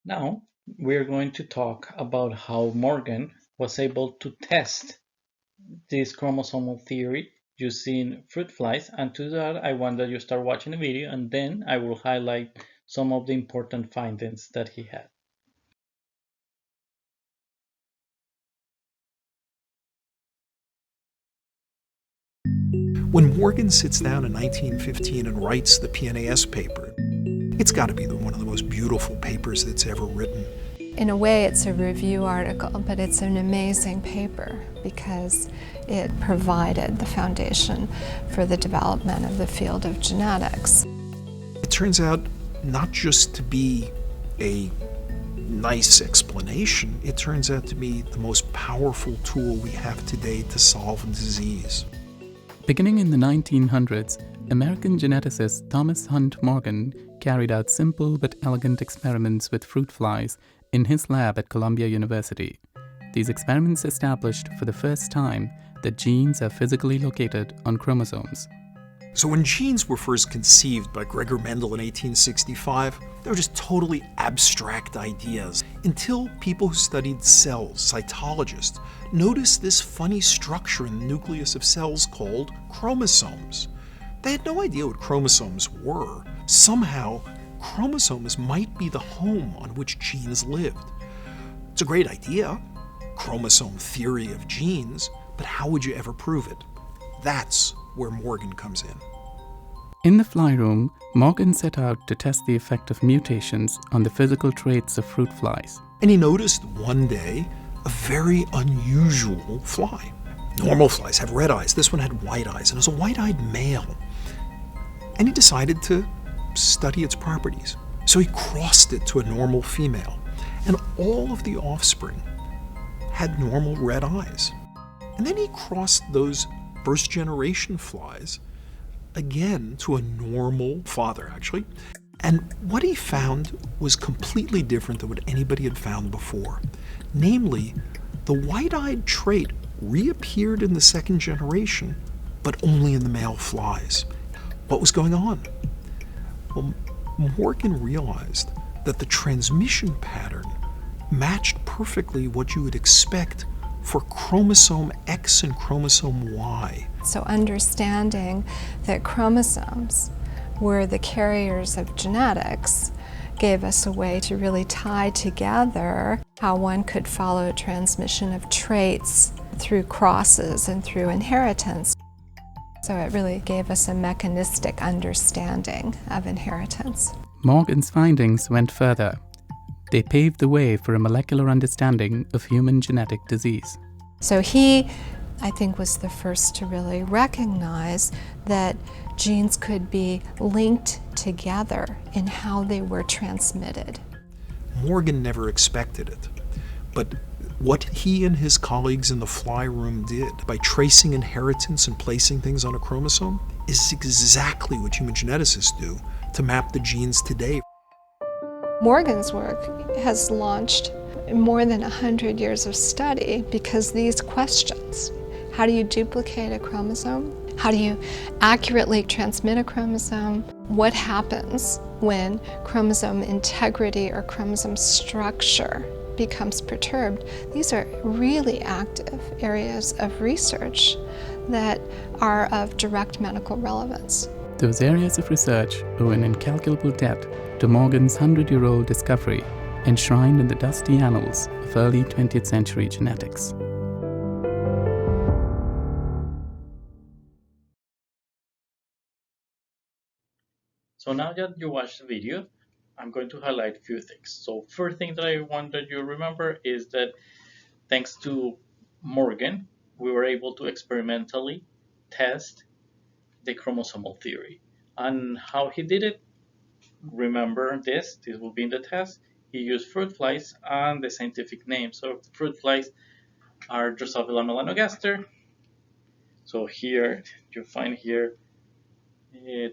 Now, we're going to talk about how Morgan was able to test this chromosomal theory using fruit flies. And to that, I want that you start watching the video and then I will highlight some of the important findings that he had. When Morgan sits down in 1915 and writes the PNAS paper, it's got to be one of the most beautiful papers that's ever written. In a way, it's a review article, but it's an amazing paper because it provided the foundation for the development of the field of genetics. It turns out not just to be a nice explanation, it turns out to be the most powerful tool we have today to solve disease. Beginning in the 1900s, American geneticist Thomas Hunt Morgan carried out simple but elegant experiments with fruit flies in his lab at Columbia University. These experiments established for the first time that genes are physically located on chromosomes. So when genes were first conceived by Gregor Mendel in 1865, they were just totally abstract ideas until people who studied cells, cytologists, noticed this funny structure in the nucleus of cells called chromosomes. They had no idea what chromosomes were. Somehow, chromosomes might be the home on which genes lived. It's a great idea, chromosome theory of genes, but how would you ever prove it? That's where Morgan comes in. In the fly room, Morgan set out to test the effect of mutations on the physical traits of fruit flies. And he noticed one day a very unusual fly. Normal flies have red eyes. This one had white eyes, and it was a white-eyed male. And he decided to study its properties. So he crossed it to a normal female, and all of the offspring had normal red eyes. And then he crossed those first-generation flies again to a normal father, actually. And what he found was completely different than what anybody had found before. Namely, the white-eyed trait reappeared in the second generation, but only in the male flies. What was going on? Well, Morgan realized that the transmission pattern matched perfectly what you would expect for chromosome X and chromosome Y. So understanding that chromosomes were the carriers of genetics gave us a way to really tie together how one could follow transmission of traits through crosses and through inheritance. So it really gave us a mechanistic understanding of inheritance. Morgan's findings went further. They paved the way for a molecular understanding of human genetic disease. So he, I think, was the first to really recognize that genes could be linked together in how they were transmitted. Morgan never expected it, but what he and his colleagues in the fly room did by tracing inheritance and placing things on a chromosome is exactly what human geneticists do to map the genes today. Morgan's work has launched more than 100 years of study because these questions, how do you duplicate a chromosome? How do you accurately transmit a chromosome? What happens when chromosome integrity or chromosome structure becomes perturbed? These are really active areas of research that are of direct medical relevance. Those areas of research owe an incalculable debt to Morgan's 100-year-old discovery, enshrined in the dusty annals of early 20th century genetics. So now that you watched the video, I'm going to highlight a few things. So first thing that I want that you remember is that thanks to Morgan, we were able to experimentally test the chromosomal theory. And how he did it, remember this will be in the test. He used fruit flies and the scientific name. So fruit flies are Drosophila melanogaster. So here you find here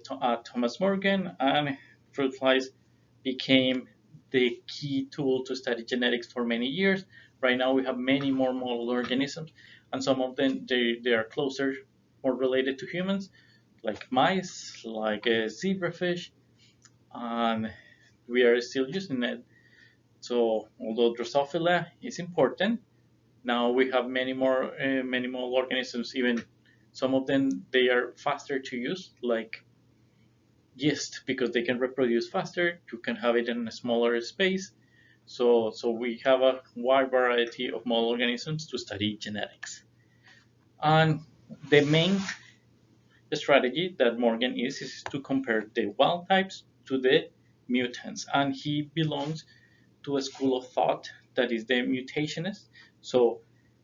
Thomas Morgan, and fruit flies became the key tool to study genetics for many years. Right now we have many more model organisms, and some of them they are closer, more related to humans, like mice, like zebrafish, and we are still using it. So although Drosophila is important, now we have many more organisms. Even some of them they are faster to use, like yeast, because they can reproduce faster. You can have it in a smaller space. So we have a wide variety of model organisms to study genetics. And the main strategy that Morgan is to compare the wild types to the mutants. And he belongs to a school of thought that is the mutationist. So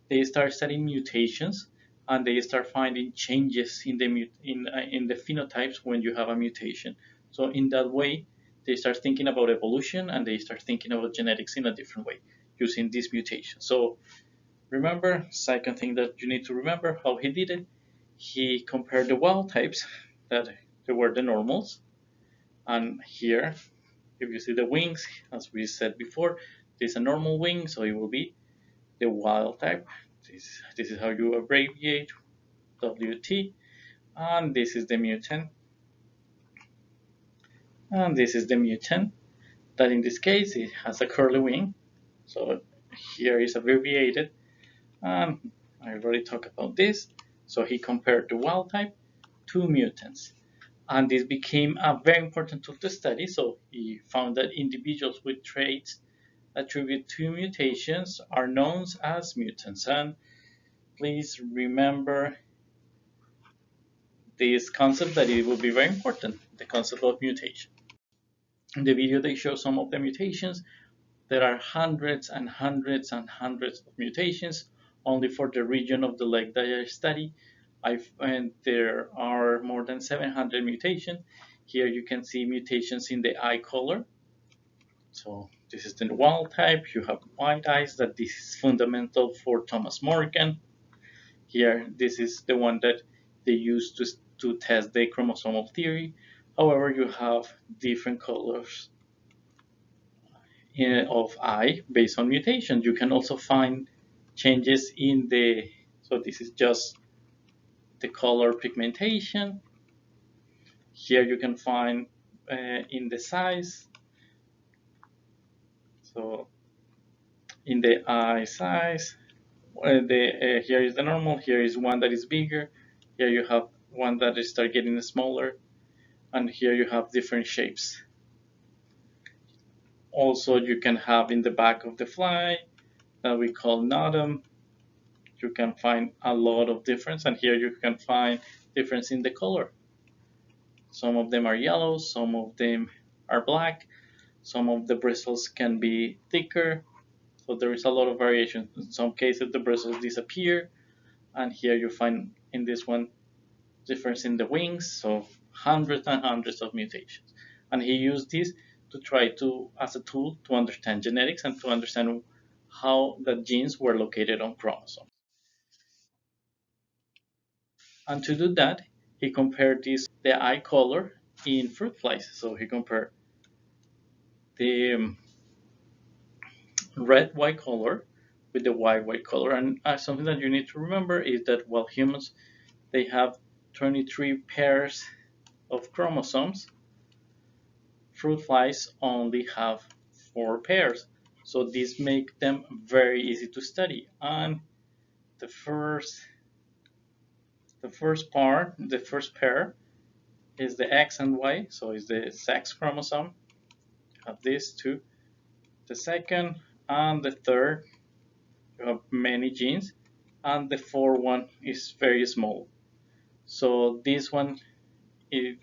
they start studying mutations and they start finding changes in in the phenotypes when you have a mutation. So in that way, they start thinking about evolution and they start thinking about genetics in a different way using this mutation. So remember, second thing that you need to remember how he did it. He compared the wild types that they were the normals, and here, if you see the wings, as we said before, this is a normal wing, so it will be the wild type. This is how you abbreviate WT, and this is the mutant, and this is the mutant. That in this case it has a curly wing, so here is abbreviated. And I already talked about this. So he compared the wild type to mutants. And this became a very important tool to study. So he found that individuals with traits attributed to mutations are known as mutants. And please remember this concept that it will be very important, the concept of mutation. In the video, they show some of the mutations. There are hundreds and hundreds and hundreds of mutations only for the region of the leg that I study. And there are more than 700 mutations. Here you can see mutations in the eye color. So this is the wild type. You have white eyes. That this is fundamental for Thomas Morgan. Here, this is the one that they use to test the chromosomal theory. However, you have different colors of eye based on mutations. You can also find changes in the, so this is just the color pigmentation. Here you can find in the size, so in the eye size, here is the normal, here is one that is bigger, here you have one that is start getting smaller, and here you have different shapes. Also you can have in the back of the fly that we call notum. You can find a lot of difference, and here you can find difference in the color. Some of them are yellow, some of them are black, some of the bristles can be thicker, so there is a lot of variation. In some cases the bristles disappear, and here you find in this one difference in the wings, so hundreds and hundreds of mutations. And he used this to try to, as a tool to understand genetics and to understand how the genes were located on chromosomes. And to do that, he compared the eye color in fruit flies. So he compared the red white color with the white color. And something that you need to remember is that while humans they have 23 pairs of chromosomes, fruit flies only have 4 pairs. So this makes them very easy to study. And the first pair is the X and Y, so it's the sex chromosome. You have these two. The second and the third, you have many genes, and the fourth one is very small. So this one is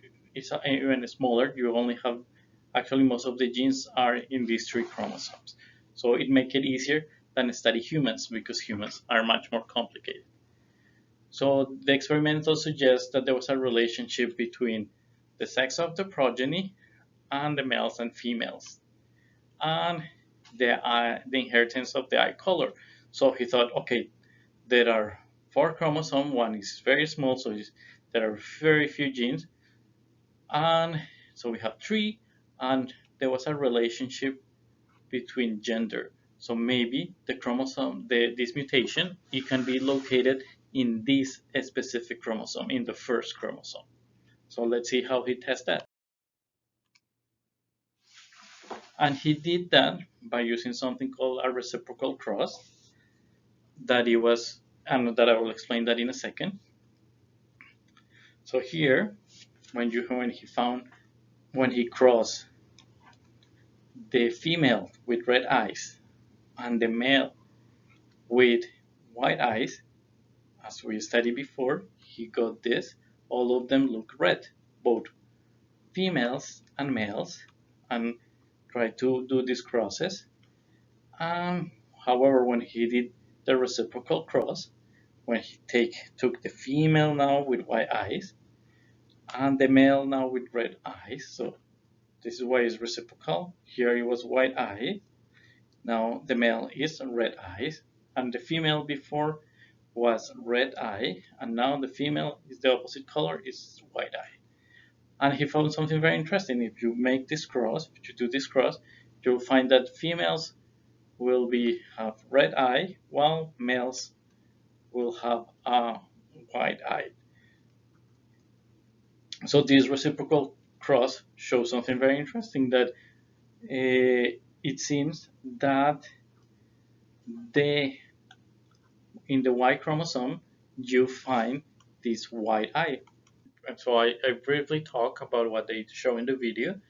even smaller. You only have, actually most of the genes are in these 3 chromosomes. So it makes it easier than study humans, because humans are much more complicated. So the experimental suggests that there was a relationship between the sex of the progeny and the males and females, and the inheritance of the eye color. So he thought, okay, there are 4 chromosomes, one is very small, so there are very few genes, and so we have 3, and there was a relationship between gender. So maybe the chromosome, this mutation, it can be located in this specific chromosome, in the first chromosome. So let's see how he tests that. And he did that by using something called a reciprocal cross, that it was, and that I will explain that in a second. So here, when he crossed the female with red eyes and the male with white eyes, as we studied before, he got this. All of them look red, both females and males, and tried to do these crosses. However, when he did the reciprocal cross, when he took the female now with white eyes and the male now with red eyes, so this is why it's reciprocal. Here it was white eye, now the male is red eyes, and the female before was red eye, and now the female is the opposite color, is white eye. And he found something very interesting. If you make this cross, if you do this cross, you'll find that females will have red eye, while males will have a white eye. So this reciprocal cross shows something very interesting, that it seems that in the Y chromosome you find this white eye. And so I briefly talk about what they show in the video,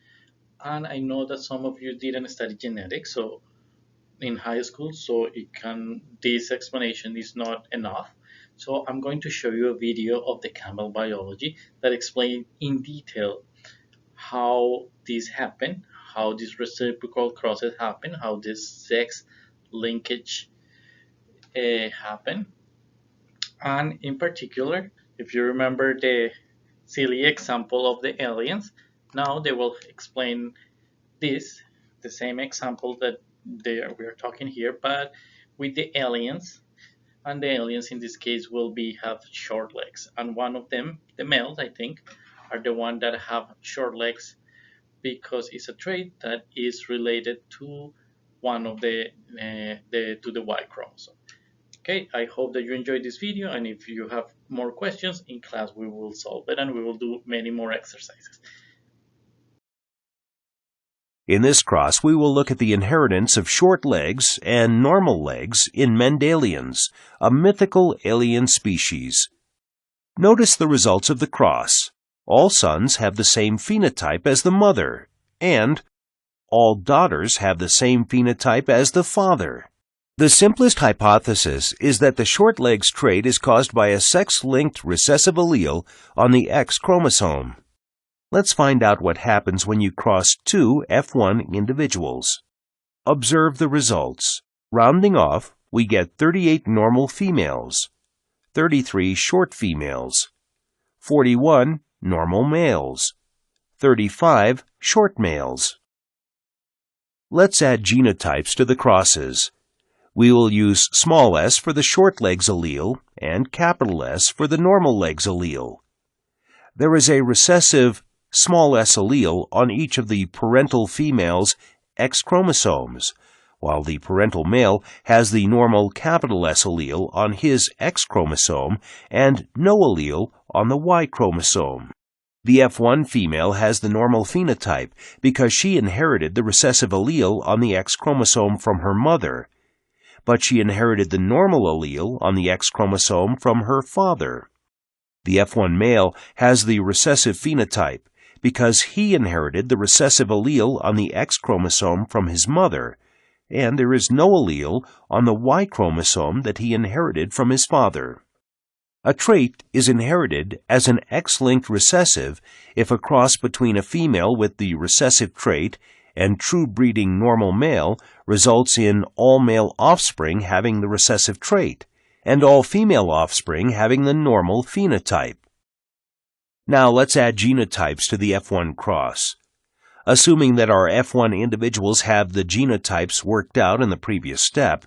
and I know that some of you didn't study genetics so in high school, so this explanation is not enough. So I'm going to show you a video of the camel biology that explains in detail how this happened, how these reciprocal crosses happen, how this sex linkage happen. And in particular, if you remember the silly example of the aliens, now they will explain the same example that we are talking here, but with the aliens. And the aliens in this case will have short legs, and one of them, the males, I think, are the one that have short legs because it's a trait that is related to one of the Y chromosome. Okay, I hope that you enjoyed this video, and if you have more questions in class, we will solve it and we will do many more exercises. In this cross, we will look at the inheritance of short legs and normal legs in Mendelians, a mythical alien species. Notice the results of the cross. All sons have the same phenotype as the mother, and all daughters have the same phenotype as the father. The simplest hypothesis is that the short legs trait is caused by a sex-linked recessive allele on the X chromosome. Let's find out what happens when you cross two F1 individuals. Observe the results. Rounding off, we get 38 normal females, 33 short females, 41 normal males, 35 short males. Let's add genotypes to the crosses. We will use small s for the short legs allele and capital S for the normal legs allele. There is a recessive small s allele on each of the parental female's X chromosomes, while the parental male has the normal capital S allele on his X chromosome and no allele on the Y chromosome. The F1 female has the normal phenotype because she inherited the recessive allele on the X chromosome from her mother, but she inherited the normal allele on the X chromosome from her father. The F1 male has the recessive phenotype because he inherited the recessive allele on the X chromosome from his mother, and there is no allele on the Y chromosome that he inherited from his father. A trait is inherited as an X-linked recessive if a cross between a female with the recessive trait and true-breeding normal male results in all male offspring having the recessive trait, and all female offspring having the normal phenotype. Now let's add genotypes to the F1 cross. Assuming that our F1 individuals have the genotypes worked out in the previous step,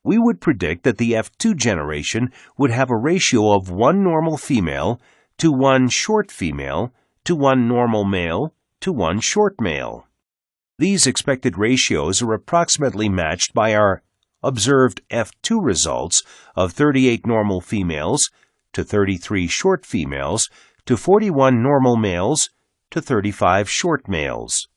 we would predict that the F2 generation would have a ratio of 1 normal female to 1 short female to 1 normal male to 1 short male. These expected ratios are approximately matched by our observed F2 results of 38 normal females to 33 short females to 41 normal males to 35 short males.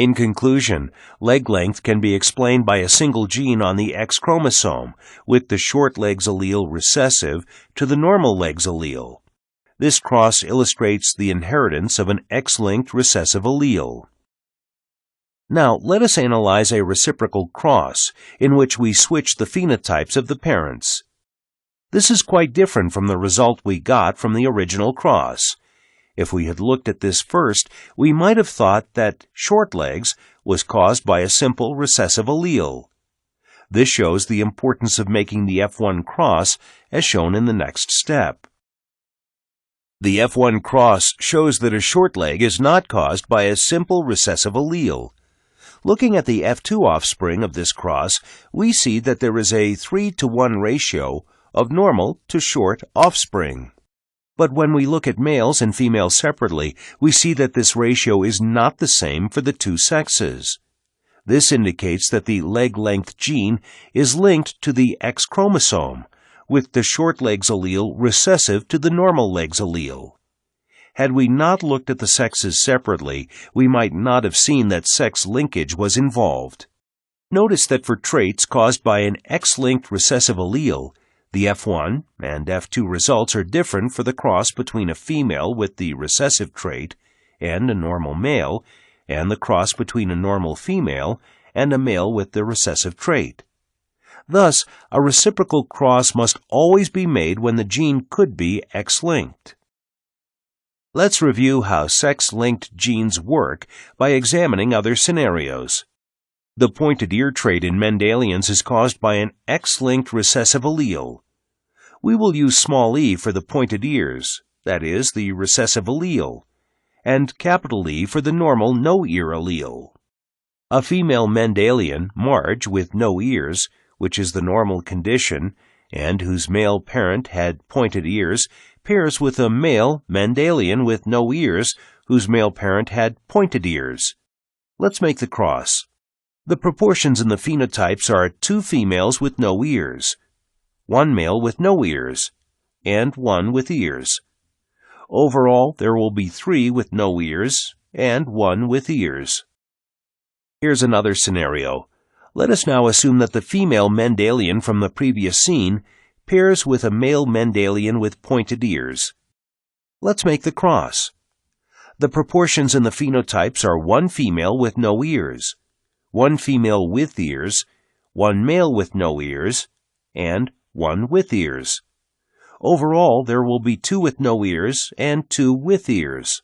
In conclusion, leg length can be explained by a single gene on the X chromosome, with the short legs allele recessive to the normal legs allele. This cross illustrates the inheritance of an X-linked recessive allele. Now, let us analyze a reciprocal cross, in which we switch the phenotypes of the parents. This is quite different from the result we got from the original cross. If we had looked at this first, we might have thought that short legs was caused by a simple recessive allele. This shows the importance of making the F1 cross, as shown in the next step. The F1 cross shows that a short leg is not caused by a simple recessive allele. Looking at the F2 offspring of this cross, we see that there is a 3-to-1 ratio of normal to short offspring. But when we look at males and females separately, we see that this ratio is not the same for the two sexes. This indicates that the leg length gene is linked to the X chromosome, with the short legs allele recessive to the normal legs allele. Had we not looked at the sexes separately, we might not have seen that sex linkage was involved. Notice that for traits caused by an X-linked recessive allele, the F1 and F2 results are different for the cross between a female with the recessive trait and a normal male, and the cross between a normal female and a male with the recessive trait. Thus, a reciprocal cross must always be made when the gene could be X-linked. Let's review how sex-linked genes work by examining other scenarios. The pointed ear trait in Mendelians is caused by an X-linked recessive allele. We will use small e for the pointed ears, that is, the recessive allele, and capital E for the normal no-ear allele. A female Mendelian, Marge, with no ears, which is the normal condition, and whose male parent had pointed ears, pairs with a male Mendelian with no ears, whose male parent had pointed ears. Let's make the cross. The proportions in the phenotypes are 2 females with no ears, 1 male with no ears, and 1 with ears. Overall, there will be 3 with no ears and 1 with ears. Here's another scenario. Let us now assume that the female Mendelian from the previous scene pairs with a male Mendelian with pointed ears. Let's make the cross. The proportions in the phenotypes are 1 female with no ears, 1 female with ears, 1 male with no ears, and 1 with ears. Overall, there will be 2 with no ears and 2 with ears.